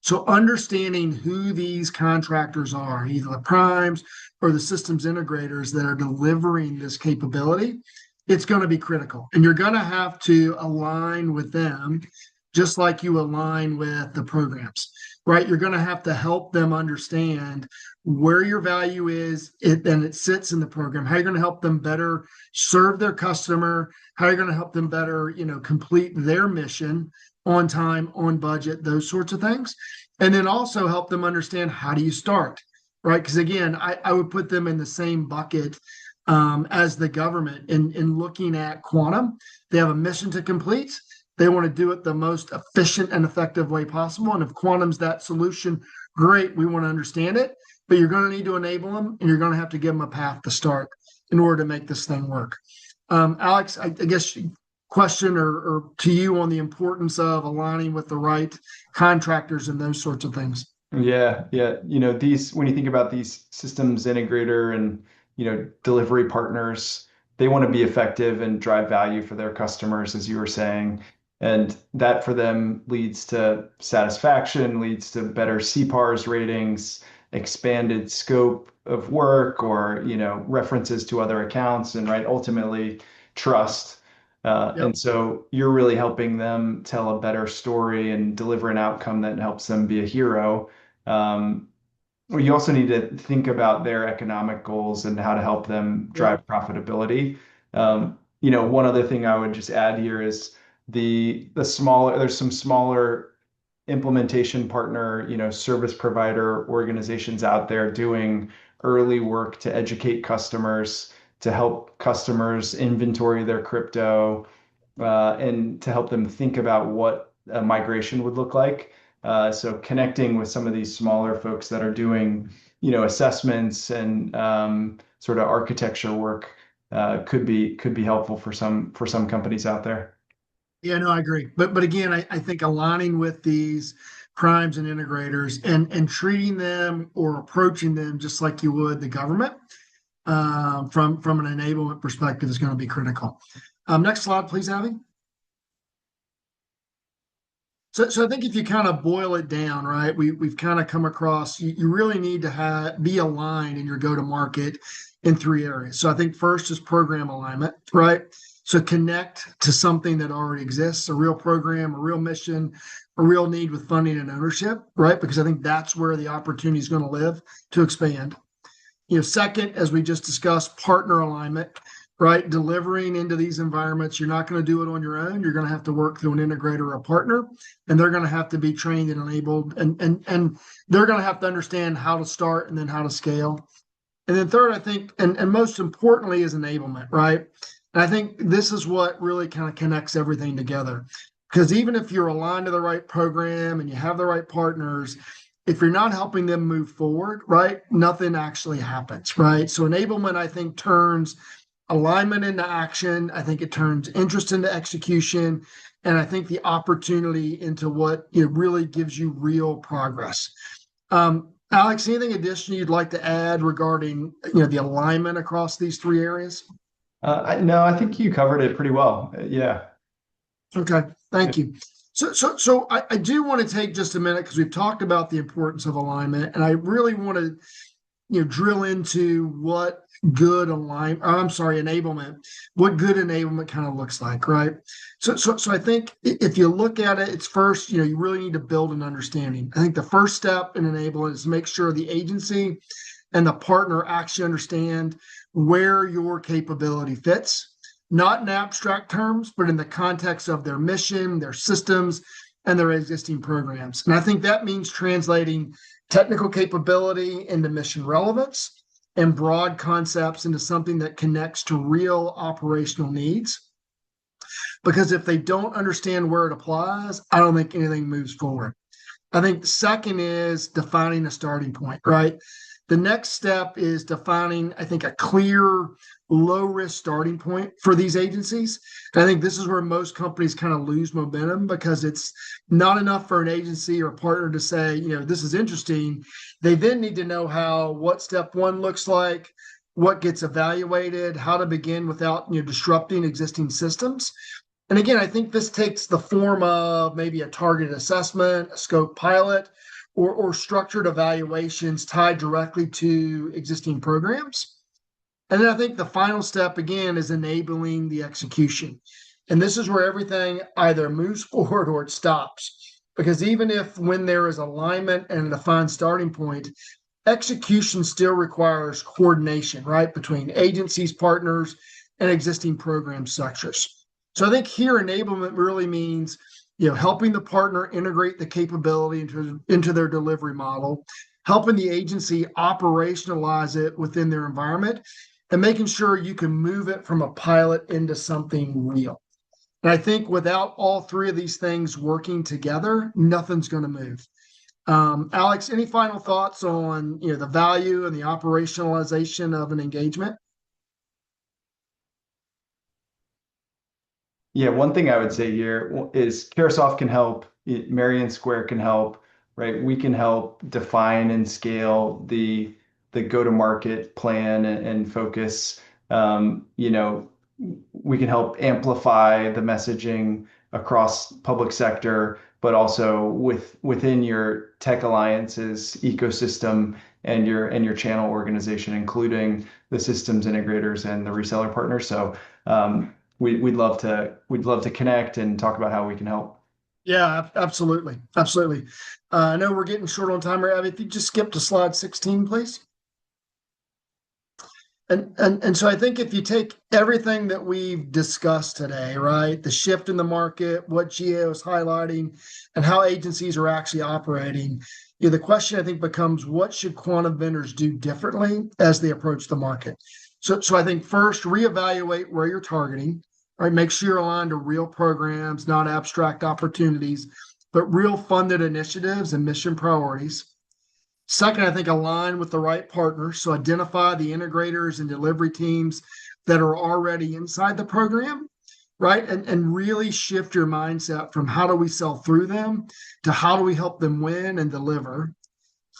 So understanding who these contractors are, either the primes or the systems integrators that are delivering this capability, it's going to be critical. And you're going to have to align with them just like you align with the programs, right? You're going to have to help them understand where your value is and it sits in the program, how you're going to help them better serve their customer, how you're going to help them better, complete their mission on time, on budget, those sorts of things. And then also help them understand, how do you start, right? Because again, I would put them in the same bucket as the government in looking at quantum. They have a mission to complete. They want to do it the most efficient and effective way possible. And if quantum's that solution, great, we want to understand it. But you're going to need to enable them, and you're going to have to give them a path to start in order to make this thing work. Alex, I guess question or to you on the importance of aligning with the right contractors and those sorts of things. Yeah, yeah. These when you think about these systems integrator and delivery partners, they want to be effective and drive value for their customers, as you were saying. And that for them leads to satisfaction, leads to better CPARS ratings, expanded scope of work, or references to other accounts, and right, ultimately trust. And Yep. so you're really helping them tell a better story and deliver an outcome that helps them be a hero. um, well, you also need to think about their economic goals and how to help them Yep. drive profitability. One other thing I would just add here is the smaller, there's some smaller implementation partner, service provider organizations out there doing early work to educate customers, to help customers inventory their crypto, and to help them think about what a migration would look like. So connecting with some of these smaller folks that are doing, assessments and sort of architecture work could be helpful for some companies out there. Yeah, no, I agree. But again, I think aligning with these primes and integrators and treating them or approaching them just like you would the government from an enablement perspective is going to be critical. Next slide, please, Abby. So I think if you kind of boil it down, right, we've kind of come across you really need to be aligned in your go-to-market in three areas. So I think first is program alignment, right? So connect to something that already exists, a real program, a real mission, a real need with funding and ownership, right? Because I think that's where the opportunity is going to live to expand. Second, as we just discussed, partner alignment, right? Delivering into these environments, you're not going to do it on your own. You're going to have to work through an integrator or a partner, and they're going to have to be trained and enabled, and they're going to have to understand how to start and then how to scale. And then third, I think, and most importantly, is enablement, right? And I think this is what really kind of connects everything together. Because even if you're aligned to the right program and you have the right partners, if you're not helping them move forward, right, nothing actually happens, right? So enablement, I think, turns alignment into action. I think it turns interest into execution, and I think the opportunity into what really gives you real progress. Alex, anything additional you'd like to add regarding the alignment across these three areas? No, I think you covered it pretty well. Yeah. Okay, thank you. So I do want to take just a minute because we've talked about the importance of alignment, and I really want to drill into what good enablement, what good enablement kind of looks like, right? So I think if you look at it, it's first, you really need to build an understanding. I think the first step in enablement is to make sure the agency and the partner actually understand where your capability fits, not in abstract terms, but in the context of their mission, their systems, and their existing programs. And I think that means translating technical capability into mission relevance and broad concepts into something that connects to real operational needs. Because if they don't understand where it applies, I don't think anything moves forward. I think the second is defining a starting point, right? The next step is defining, I think, a clear low risk starting point for these agencies. And I think this is where most companies kind of lose momentum because it's not enough for an agency or partner to say, this is interesting. They then need to know what step one looks like, what gets evaluated, how to begin without disrupting existing systems. And again, I think this takes the form of maybe a targeted assessment, a scope pilot, or structured evaluations tied directly to existing programs. And then I think the final step, again, is enabling the execution. And this is where everything either moves forward or it stops. Because even if when there is alignment and a defined starting point, execution still requires coordination, right, between agencies, partners, and existing program structures. So I think here enablement really means helping the partner integrate the capability into their delivery model, helping the agency operationalize it within their environment, and making sure you can move it from a pilot into something real. And I think without all three of these things working together, nothing's going to move. Alex, any final thoughts on the value and the operationalization of an engagement? Yeah, one thing I would say here is Caresoft can help, Marion Square can help, right? We can help define and scale the go-to-market plan and focus. We can help amplify the messaging across public sector, but also within your tech alliances ecosystem and your channel organization, including the systems integrators and the reseller partners. So we'd love to connect and talk about how we can help. Yeah, absolutely. Absolutely. I know we're getting short on time here, Abby. If you just skip to slide 16, please. And so I think if you take everything that we've discussed today, right, the shift in the market, what GAO is highlighting, and how agencies are actually operating, the question I think becomes what should quantum vendors do differently as they approach the market? So I think first, reevaluate where you're targeting, right? Make sure you're aligned to real programs, not abstract opportunities, but real funded initiatives and mission priorities. Second, I think align with the right partners. So identify the integrators and delivery teams that are already inside the program, right? And really shift your mindset from how do we sell through them to how do we help them win and deliver.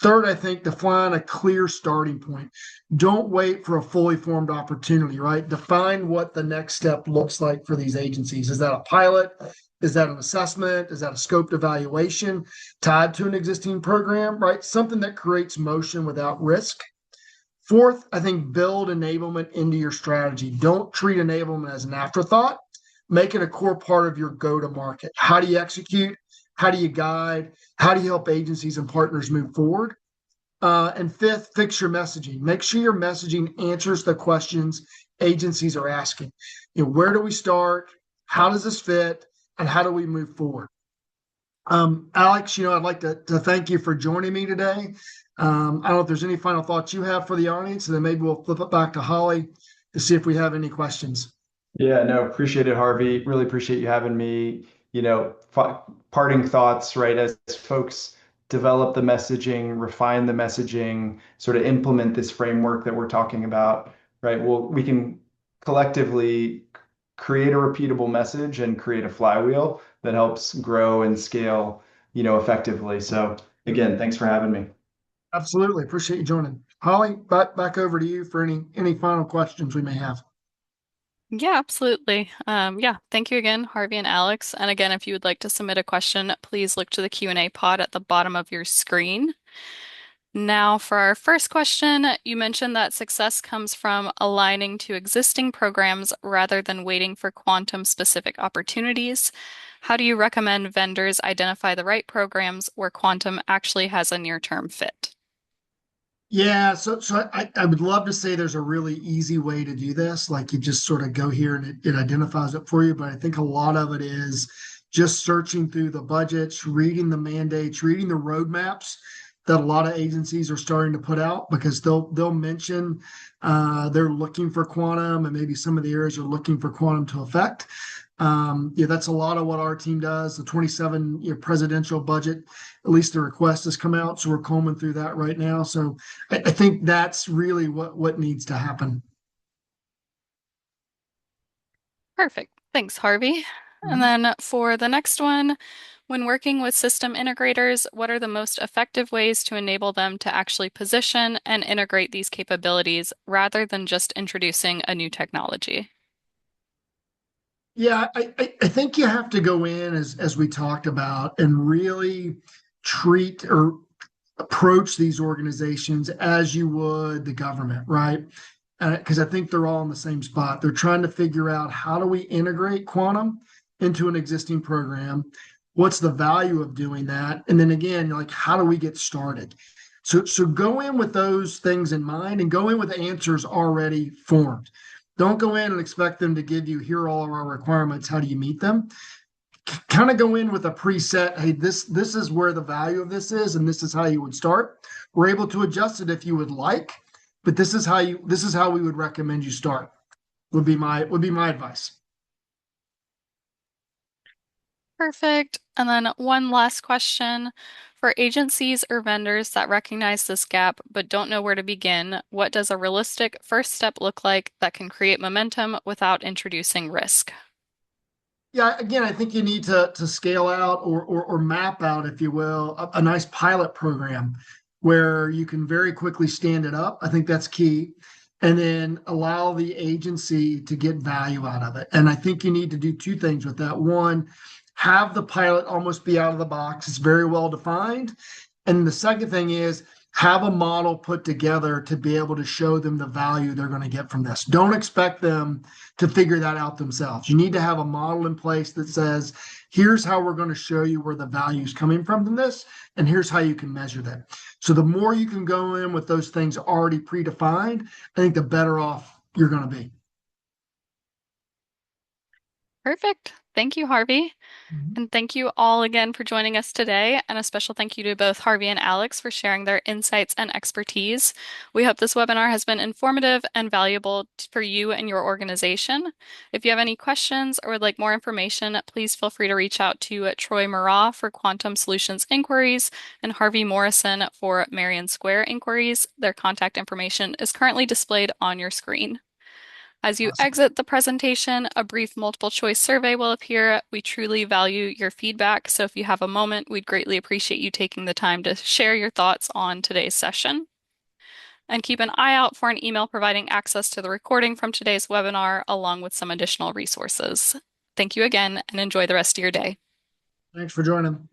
Third, I think define a clear starting point. Don't wait for a fully formed opportunity, right? Define what the next step looks like for these agencies. Is that a pilot? Is that an assessment? Is that a scoped evaluation tied to an existing program, right? Something that creates motion without risk. Fourth, I think build enablement into your strategy. Don't treat enablement as an afterthought. Make it a core part of your go to market. How do you execute? How do you guide? How do you help agencies and partners move forward? And fifth, fix your messaging. Make sure your messaging answers the questions agencies are asking. Where do we start? How does this fit? And how do we move forward? Alex, I'd like to thank you for joining me today. I don't know if there's any final thoughts you have for the audience, and then maybe we'll flip it back to Holly to see if we have any questions. Yeah, no, appreciate it, Harvey. Really appreciate you having me. Parting thoughts, right? As folks develop the messaging, refine the messaging, sort of implement this framework that we're talking about, right? Well, we can collectively create a repeatable message and create a flywheel that helps grow and scale, effectively. So again, thanks for having me. Absolutely. Appreciate you joining. Holly, back over to you for any final questions we may have. Yeah, absolutely. Yeah, thank you again, Harvey and Alex. And again, if you would like to submit a question, please look to the Q&A pod at the bottom of your screen. Now, for our first question, you mentioned that success comes from aligning to existing programs rather than waiting for quantum-specific opportunities. How do you recommend vendors identify the right programs where quantum actually has a near-term fit? Yeah, so I would love to say there's a really easy way to do this. Like you just sort of go here and it identifies it for you. But I think a lot of it is just searching through the budgets, reading the mandates, reading the roadmaps that a lot of agencies are starting to put out because they'll mention they're looking for quantum and maybe some of the areas are looking for quantum to affect. Yeah, that's a lot of what our team does. The 27 presidential budget, at least the request has come out, so we're combing through that right now. So I think that's really what needs to happen. Perfect. Thanks, Harvey. And Mhm. then for the next one, when working with system integrators, what are the most effective ways to enable them to actually position and integrate these capabilities rather than just introducing a new technology? Yeah, I think you have to go in as we talked about and really treat or approach these organizations as you would the government, right? Because I think they're all in the same spot. They're trying to figure out how do we integrate quantum into an existing program? What's the value of doing that? And then again, like how do we get started? So go in with those things in mind and go in with answers already formed. Don't go in and expect them to give you here are all of our requirements. How do you meet them? Kind of go in with a preset. Hey, this is where the value of this is, and this is how you would start. We're able to adjust it if you would like, but this is how we would recommend you start. Would be my advice. Perfect. And then one last question. For agencies or vendors that recognize this gap but don't know where to begin, what does a realistic first step look like that can create momentum without introducing risk? Yeah, again, I think you need to scale out or map out, if you will, a nice pilot program where you can very quickly stand it up. I think that's key. And then allow the agency to get value out of it. And I think you need to do two things with that. One, have the pilot almost be out of the box. It's very well defined. And the second thing is have a model put together to be able to show them the value they're going to get from this. Don't expect them to figure that out themselves. You need to have a model in place that says, here's how we're going to show you where the value is coming from this, and here's how you can measure that. So the more you can go in with those things already predefined, I think the better off you're going to be. Perfect. Thank you, Harvey. Mhm. And thank you all again for joining us today. And a special thank you to both Harvey and Alex for sharing their insights and expertise. We hope this webinar has been informative and valuable for you and your organization. If you have any questions or would like more information, please feel free to reach out to Troy Murrah for Quantum Solutions inquiries and Harvey Morrison for Marion Square inquiries. Their contact information is currently displayed on your screen. As you Awesome. exit the presentation, a brief multiple choice survey will appear. We truly value your feedback, so if you have a moment, we'd greatly appreciate you taking the time to share your thoughts on today's session. And keep an eye out for an email providing access to the recording from today's webinar, along with some additional resources. Thank you again, and enjoy the rest of your day. Thanks for joining.